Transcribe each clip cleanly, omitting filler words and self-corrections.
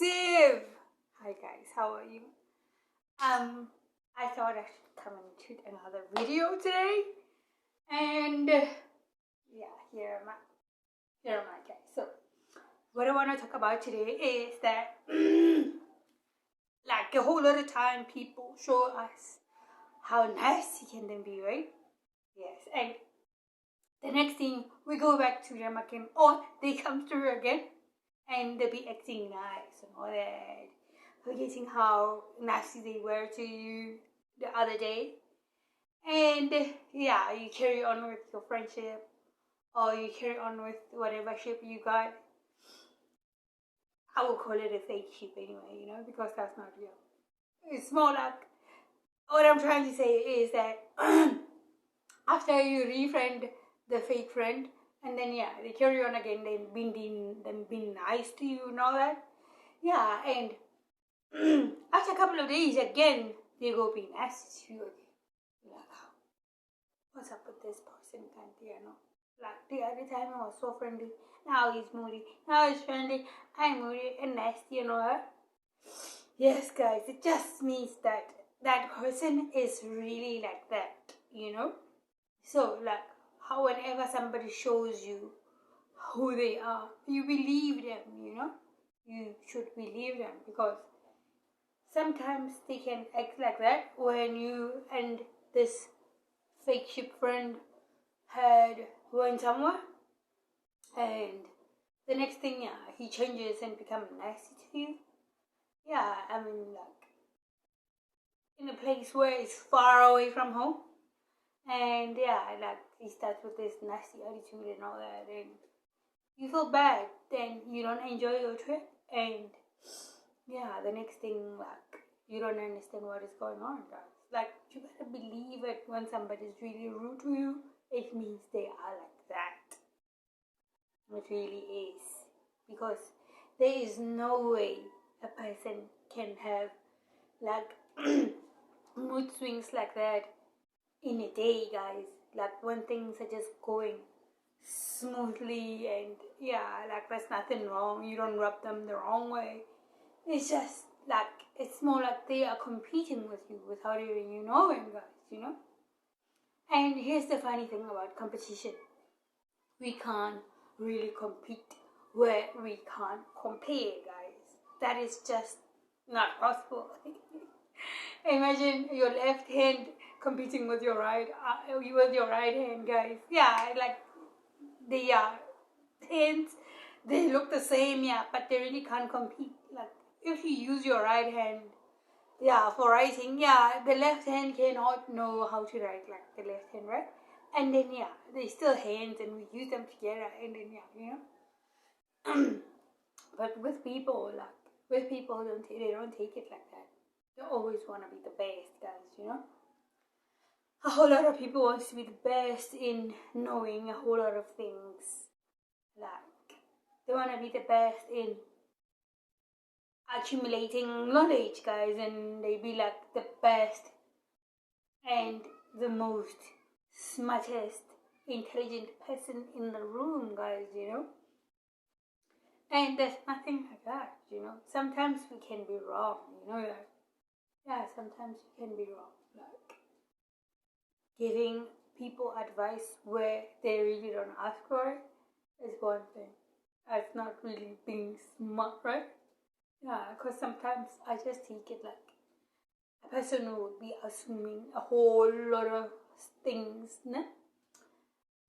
active. Hi guys, how are you? I thought I should come and shoot another video today, and yeah, here am I guys. So what I want to talk about today is that like a whole lot of time people show us how nasty can they be, right? Yes, and the next thing we go back to them again, or they come through again and they be acting nice and all that, forgetting how nasty they were to you the other day. And yeah, you carry on with your friendship, or you carry on with whatever ship you got. I will call it a fake ship anyway, because that's not real. It's more like, what I'm trying to say is that after you refriend the fake friend, and then yeah, they carry on again, then being nice to you and all that. Yeah, and after a couple of days again, they go be nasty to you again. You're like, oh, what's up with this person? Can't you know? Like the other time I was so friendly, now he's moody. Now he's friendly, I'm moody and nasty and all that. Yes, guys, it just means that that person is really like that, So like how whenever somebody shows you who they are, you believe them, You should believe them, because sometimes they can act like that when you and this fake ship friend had went somewhere, and the next thing, yeah, he changes and becomes nasty to you. Yeah, I mean, like in a place where it's far away from home, and yeah, like he starts with this nasty attitude and all that, and you feel bad, then you don't enjoy your trip, and yeah, the next thing, like, you don't understand what is going on, guys. Like, you gotta believe it when somebody's really rude to you, it means they are like that. It really is. Because there is no way a person can have, like, mood swings like that in a day, guys. Like, when things are just going smoothly and yeah, like there's nothing wrong, you don't rub them the wrong way. It's just like, it's more like they are competing with you without even you knowing, guys, And here's the funny thing about competition. We can't really compete where we can't compare, guys. That is just not possible. Imagine your left hand competing with your right hand, guys. Yeah, like they are hands, they look the same, yeah, but they really can't compete. Like if you use your right hand, yeah, for writing, yeah, the left hand cannot know how to write like the left hand, right? And then yeah, they still hands, and we use them together, and then yeah, But with people, they don't take it like that. They always want to be the best, guys, A whole lot of people want to be the best in knowing a whole lot of things. Like, they want to be the best in accumulating knowledge, guys, and they be like the best and the most smartest, intelligent person in the room, guys, And there's nothing like that, Sometimes we can be wrong, that. Yeah, sometimes you can be wrong. Like, giving people advice where they really don't ask for it is one thing. That's not really being smart, right? Yeah, because sometimes I just take it like a person would be assuming a whole lot of things, no?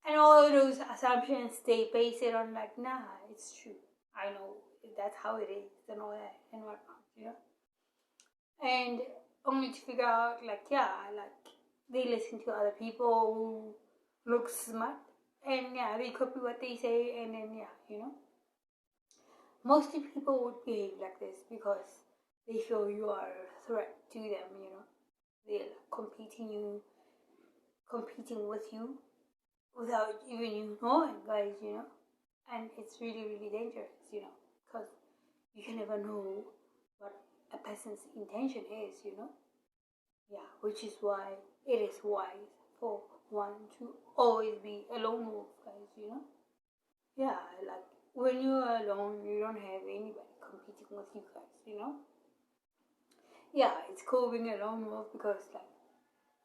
And all those assumptions, they base it on like, nah, it's true. I know that's how it is and all that and whatnot, And only to figure out like, yeah, like they listen to other people who look smart, and yeah, they copy what they say, and then yeah, Mostly people would behave like this because they feel you are a threat to them, They're competing with you without even you knowing, guys, And it's really, really dangerous, because you can never know what a person's intention is, Yeah, which is why it is wise for one to always be a lone wolf, guys, Yeah, like when you're alone, you don't have anybody competing with you guys, you know? Yeah, it's cool being a lone wolf because, like,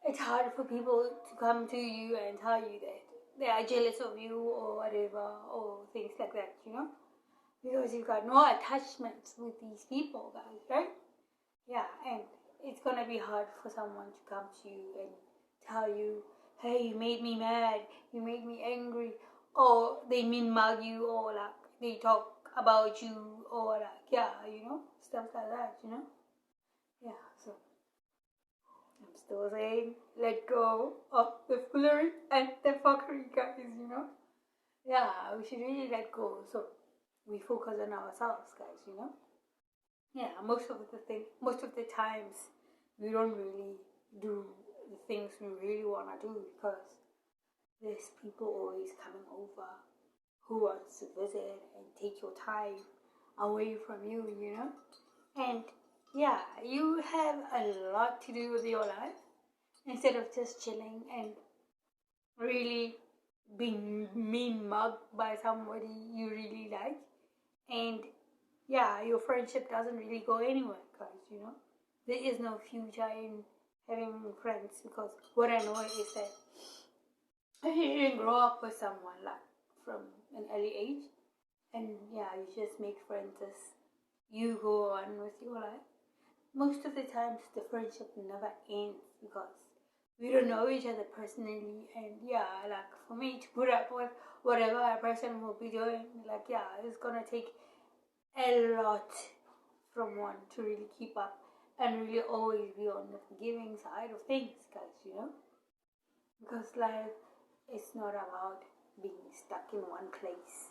it's hard for people to come to you and tell you that they are jealous of you or whatever, or things like that, you know? Because you've got no attachments with these people, guys, right? Yeah, and it's gonna be hard for someone to come to you and tell you, hey, you made me mad, you made me angry, or they mean mug you, or like they talk about you, or like, yeah, you know, stuff like that, you know? Yeah, so I'm still saying, let go of the foolery and the fuckery, guys, you know? Yeah, we should really let go so we focus on ourselves, guys, you know? Yeah, most of the times, we don't really do the things we really want to do because there's people always coming over who wants to visit and take your time away from you, you know? And yeah, you have a lot to do with your life instead of just chilling and really being mean mugged by somebody you really like. And yeah, your friendship doesn't really go anywhere, guys, you know? There is no future in having friends because what I know is that if you didn't grow up with someone like from an early age, and yeah, you just make friends as you go on with your life, most of the times the friendship never ends because we don't know each other personally. And yeah, like for me to put up with whatever a person will be doing, like yeah, it's gonna take a lot from one to really keep up and really always be on the forgiving side of things, guys, you know? Because life is not about being stuck in one place.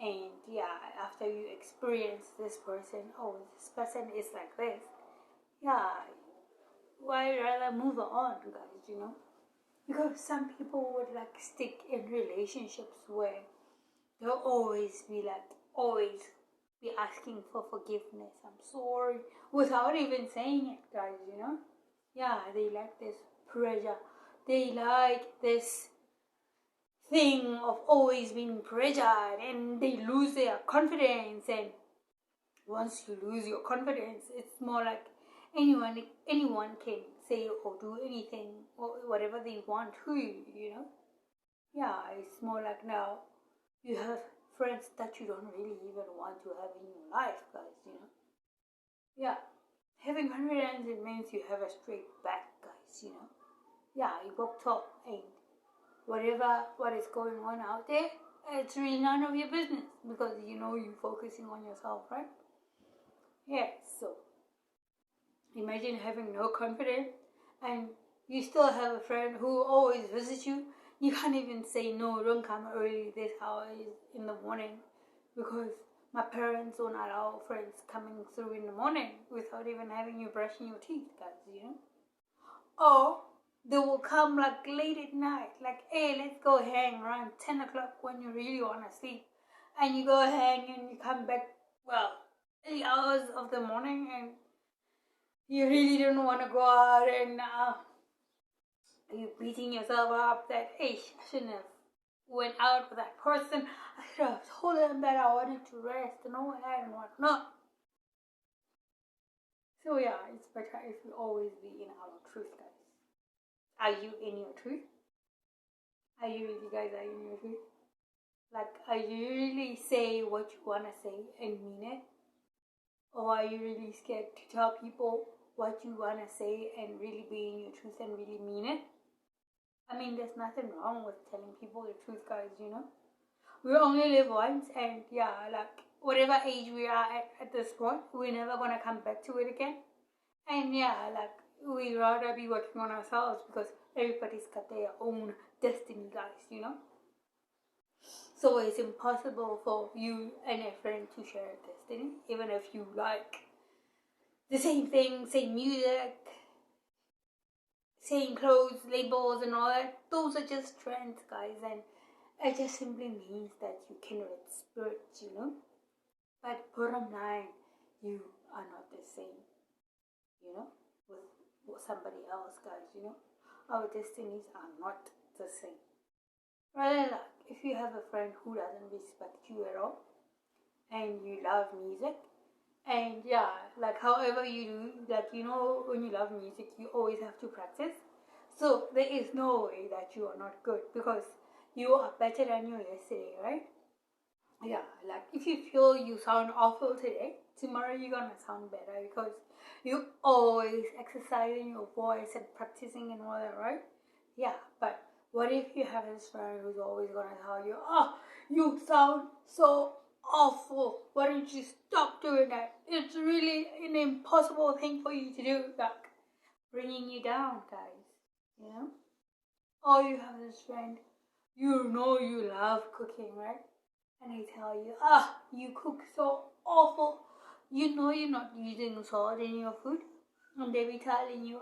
And yeah, after you experience this person, oh, this person is like this, yeah, why rather move on, guys, you know? Because some people would like stick in relationships where they'll always be like, always be asking for forgiveness, I'm sorry, without even saying it, guys, you know? Yeah, they like this pressure. They like this thing of always being pressured, and they lose their confidence. And once you lose your confidence, it's more like anyone can say or do anything or whatever they want to you, you know? Yeah, it's more like now you have friends that you don't really even want to have in your life, guys, you know? Yeah, having confidence, it means you have a straight back, guys, you know? Yeah, you walk top and what is going on out there, it's really none of your business because you know you're focusing on yourself, right? Yeah, so imagine having no confidence and you still have a friend who always visits you. You can't even say no, don't come early this hour in the morning because my parents don't allow friends coming through in the morning without even having you brushing your teeth, guys, you know? Or they will come like late at night, like, hey, let's go hang around 10 o'clock when you really want to sleep. And you go hang and you come back, well, 8 hours of the morning and you really don't want to go out and you're beating yourself up that, hey, I shouldn't have went out with that person. I should have told them that I wanted to rest and all that and whatnot. So yeah, it's better if we always be in our truth, guys. Are you in your truth? Are you really, guys, are you in your truth? Like, are you really say what you want to say and mean it? Or are you really scared to tell people what you want to say and really be in your truth and really mean it? I mean, there's nothing wrong with telling people the truth, guys, you know? We only live once, and yeah, like, whatever age we are at this point, we're never going to come back to it again. And yeah, like, we'd rather be working on ourselves because everybody's got their own destiny, guys, you know? So it's impossible for you and a friend to share a destiny, even if you like the same thing, same music, same clothes, labels and all that. Those are just trends, guys, and it just simply means that you can read spirits, you know? But bottom line, you are not the same, you know, with somebody else, guys, you know? Our destinies are not the same. Rather, like, if you have a friend who doesn't respect you at all, and you love music, and yeah, like however you do, like when you love music, you always have to practice. So there is no way that you are not good because you are better than you yesterday, right? Yeah, like if you feel you sound awful today, tomorrow you're gonna sound better because you always exercising your voice and practicing and all that, right? Yeah, but what if you have this friend who's always gonna tell you, oh, you sound so awful. Why don't you stop doing that? It's really an impossible thing for you to do, like bringing you down, guys. You know? Or you have this friend, you know you love cooking, right? And they tell you, you cook so awful. You know you're not using salt in your food. And they be telling you,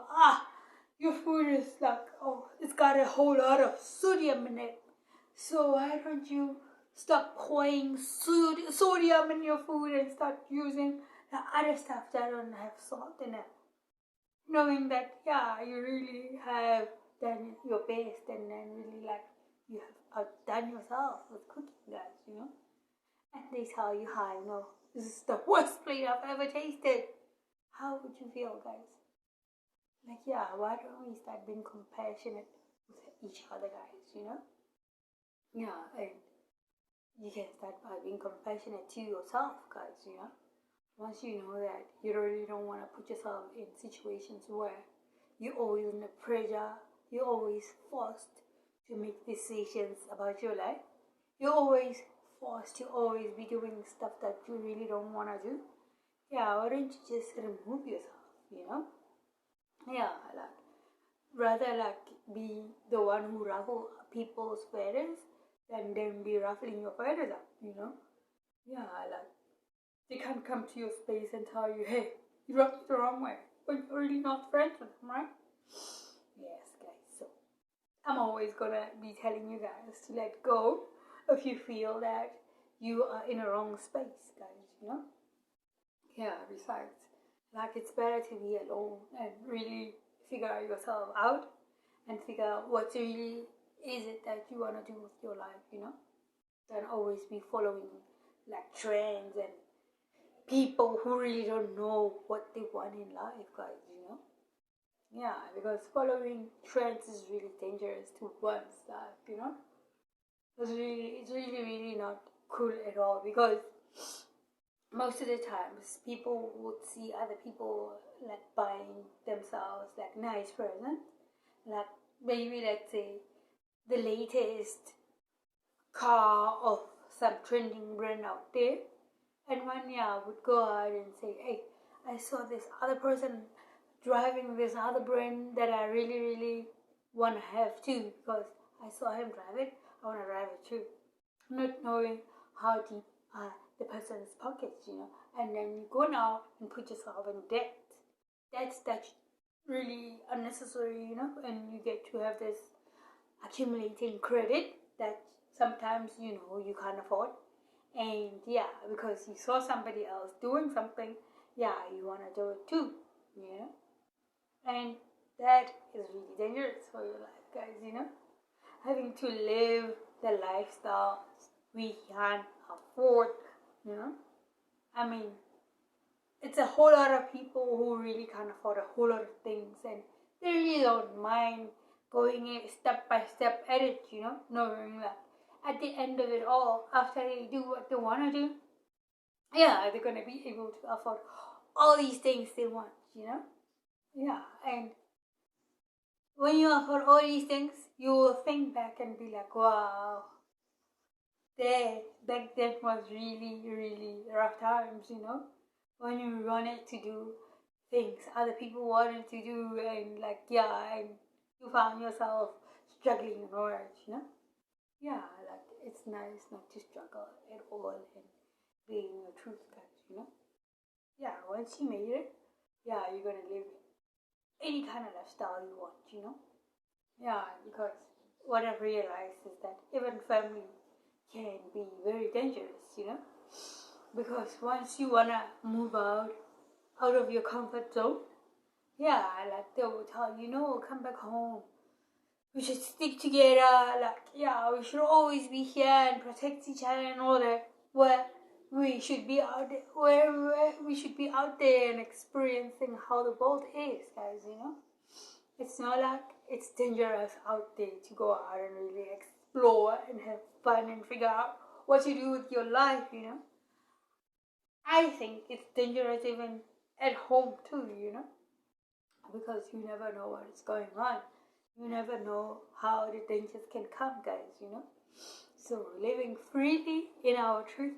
your food is like, it's got a whole lot of sodium in it. So why don't you stop pouring sodium in your food and start using the other stuff that don't have salt in it? Knowing that, you really have done your best and then really like you have outdone yourself with cooking, guys, And they tell you, hi, no, this is the worst plate I've ever tasted. How would you feel, guys? Like, why don't we start being compassionate with each other, guys, Yeah, and you can start by being compassionate to yourself, guys, Once you know that you really don't want to put yourself in situations where you're always under pressure, you're always forced to make decisions about your life, you're always forced to always be doing stuff that you really don't want to do. Why don't you just remove yourself, like rather like be the one who ruffle people's feathers than them be ruffling your feathers up, like they can't come to your space and tell you, hey, you rubbed it the wrong way, but you're really not friends with them, right? Yes, guys, so I'm always gonna be telling you guys to let go if you feel that you are in a wrong space, guys, besides, like it's better to be alone and really figure yourself out and figure out what really is it that you want to do with your life, than always be following like trends and people who really don't know what they want in life, guys, because following trends is really dangerous to one's life, it's really not cool at all because most of the times people would see other people like buying themselves like nice presents, like maybe let's say the latest car of some trending brand out there, and one would go out and say, hey, I saw this other person driving this other brand that I really want to have too because I saw him drive it, I want to drive it too, not knowing how deep are the person's pockets, and then you go now and put yourself in debt. That's really unnecessary, and you get to have this accumulating credit that sometimes, you can't afford. And because you saw somebody else doing something, you want to do it too, and that is really dangerous for your life, guys, having to live the lifestyle we can't afford, I mean, it's a whole lot of people who really can't afford a whole lot of things and they really don't mind going step by step at it, knowing that at the end of it all, after they do what they want to do, they're going to be able to afford all these things they want, and when you afford all these things, you will think back and be like, wow, back then was really rough times, when you wanted to do things other people wanted to do and and you found yourself struggling in order, like it's nice not to struggle at all and being your truth, guys, once you made it, you're gonna live any kind of lifestyle you want, because what I've realized is that even family can be very dangerous, because once you wanna move out of your comfort zone, like they will tell you, no, come back home. we should stick together, like, yeah, we should always be here and protect each other and all that, where we should be out there, where we should be out there and experiencing how the world is, guys, you know? It's not like it's dangerous out there to go out and really explore and have fun and figure out what to do with your life, you know? I think it's dangerous even at home too, you know? Because you never know what is going on. You never know how the dangers can come, guys, you know? So living freely in our truth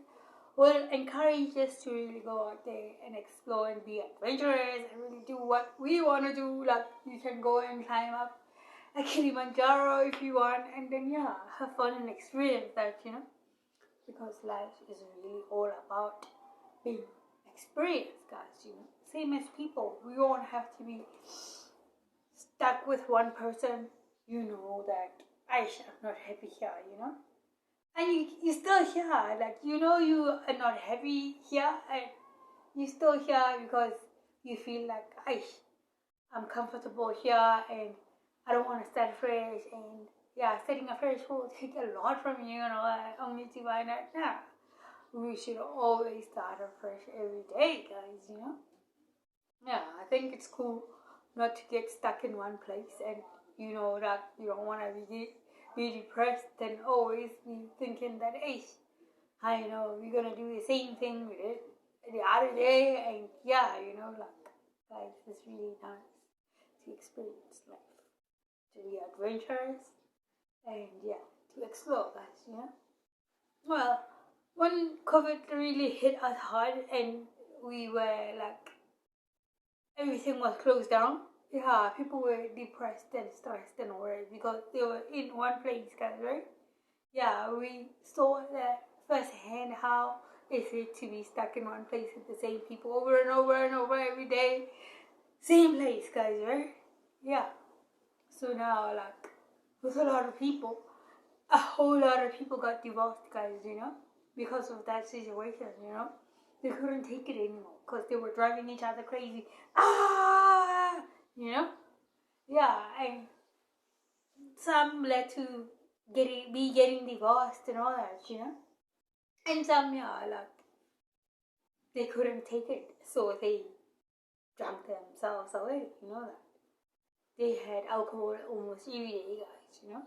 will encourage us to really go out there and explore and be adventurous and really do what we want to do. Like, you can go and climb up a Kilimanjaro if you want, and then, yeah, have fun and experience that, you know? Because life is really all about being experienced, guys, you know? Same as people. We don't have to be stuck with one person, you know, that I'm not happy here, you know? And you're still here, like, you know, you are not happy here, and you're still here because you feel like, I'm comfortable here, and I don't want to start fresh, and yeah, starting afresh will take a lot from you, you know, only to find out, nah, we should always start afresh every day, guys, you know? Yeah, I think it's cool not to get stuck in one place, and you know that you don't want to be depressed and always be thinking that, I know we're gonna do the same thing we did the other day, and yeah, you know, like, guys, it's really nice to experience life, to be adventurous, and yeah, to explore, guys, you know. Well, when COVID really hit us hard and we were like, everything was closed down, yeah, people were depressed and stressed and worried because they were in one place, guys, right? Yeah, we saw that firsthand how is it to be stuck in one place with the same people over and over and over every day. Same place, guys, right? Yeah. So now, like, with a lot of people, a whole lot of people got divorced, guys, you know, because of that situation, you know. They couldn't take it anymore because they were driving each other crazy. You know? Yeah, and some led to getting divorced and all that, you know? And some, yeah, like, they couldn't take it, so they drank themselves away, you know that. They had alcohol almost every day, guys, you know?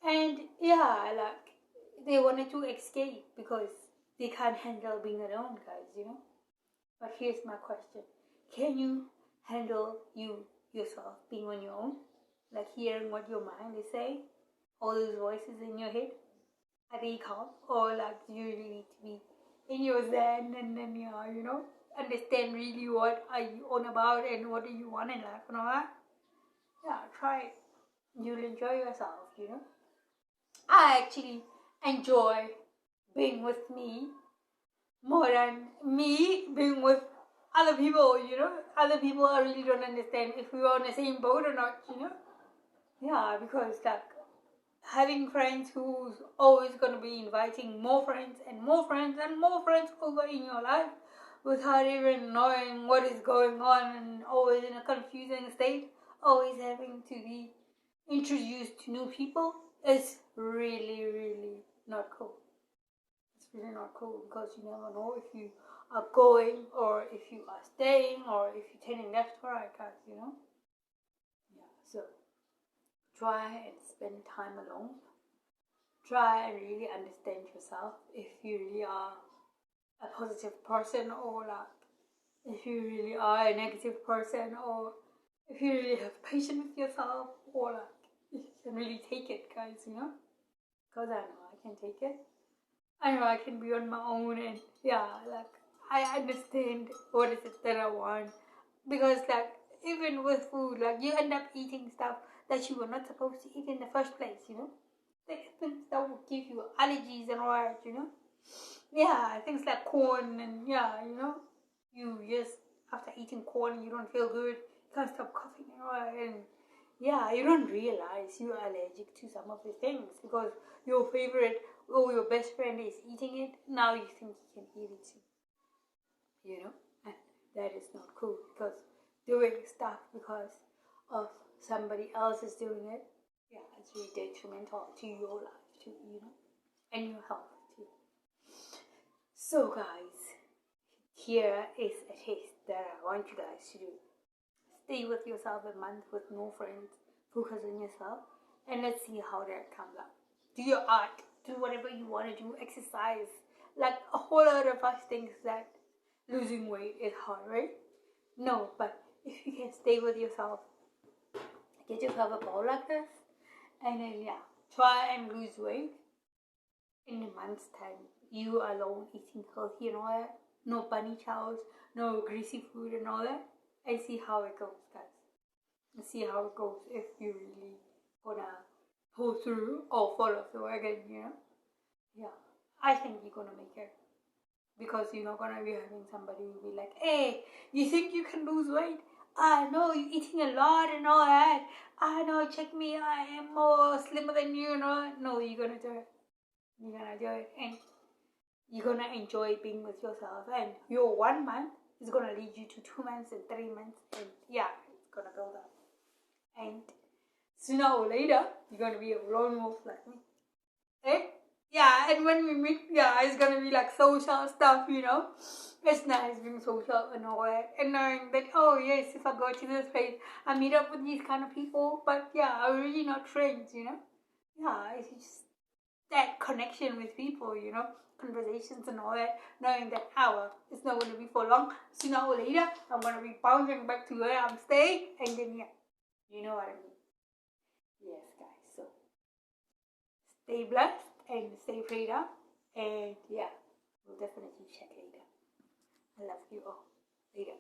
And yeah, like, they wanted to escape because they can't handle being alone, guys, you know? But here's my question. Can you handle yourself being on your own? Like hearing what your mind is saying? All those voices in your head? Are they calm? Or like do you really need to be in your zen and then, yeah, you know, understand really what are you on about and what do you want in life and all that? Yeah, try it. You'll enjoy yourself, you know. I actually enjoy being with me more than me being with other people, you know. Other people I really don't understand if we are on the same boat or not, you know. Yeah, because like having friends who's always gonna be inviting more friends and more friends and more friends over in your life without even knowing what is going on and always in a confusing state, always having to be introduced to new people is really, really not cool. It's really not cool because you never know if you are going or if you are staying or if you're turning left or right, guys, you know? Yeah, so try and spend time alone. Try and really understand yourself if you really are a positive person or like if you really are a negative person or if you really have patience with yourself or like if you can really take it, guys, you know? Because I know I can take it. I know I can be on my own and yeah, like I understand what is it that I want. Because like even with food, like you end up eating stuff that you were not supposed to eat in the first place, you know? Like things that will give you allergies and all that, you know? Yeah, things like corn and yeah, you know? You just after eating corn you don't feel good, you can't stop coughing and all that, and yeah, you don't realize you're allergic to some of the things because your favorite or your best friend is eating it. Now you think you can eat it too, you know, and that is not cool because doing stuff because of somebody else is doing it yeah, it's really detrimental to your life too, and your health too. So guys, here is a test that I want you guys to do. Stay with yourself a month with no friends. Focus on yourself, and let's see how that comes out. Do your art. Do whatever you want to do. Exercise. Like a whole lot of us think that losing weight is hard, right? No, but if you can stay with yourself, get yourself a bowl like this, and then try and lose weight in a month's time. You alone eating healthy and all that. No bunny chows, no greasy food and all that. And see how it goes, guys. And see how it goes if you really gonna pull through or fall off the wagon, Yeah. I think you're gonna make it. Because you're not gonna be having somebody who be like, hey, you think you can lose weight? I know you're eating a lot and all that. I know, check me, I am more slimmer than you, No, you're gonna do it. You're gonna do it, and you're gonna enjoy being with yourself. And your 1 month is gonna lead you to 2 months and 3 months, and it's gonna build up. And sooner or later, you're gonna be a lone wolf like me. Eh? Yeah, and when we meet, it's gonna be like social stuff, It's nice being social and all that. And knowing that, oh yes, if I go to this place, I meet up with these kind of people. But I'm really not friends, it's just that connection with people, conversations and all that. Knowing that, it's not gonna be for long. Sooner or later, I'm gonna be bouncing back to where I'm staying. And then, you know what I mean. Yes, guys. So, stay blessed and stay prayed up. And we'll definitely check later. I love you all. Later.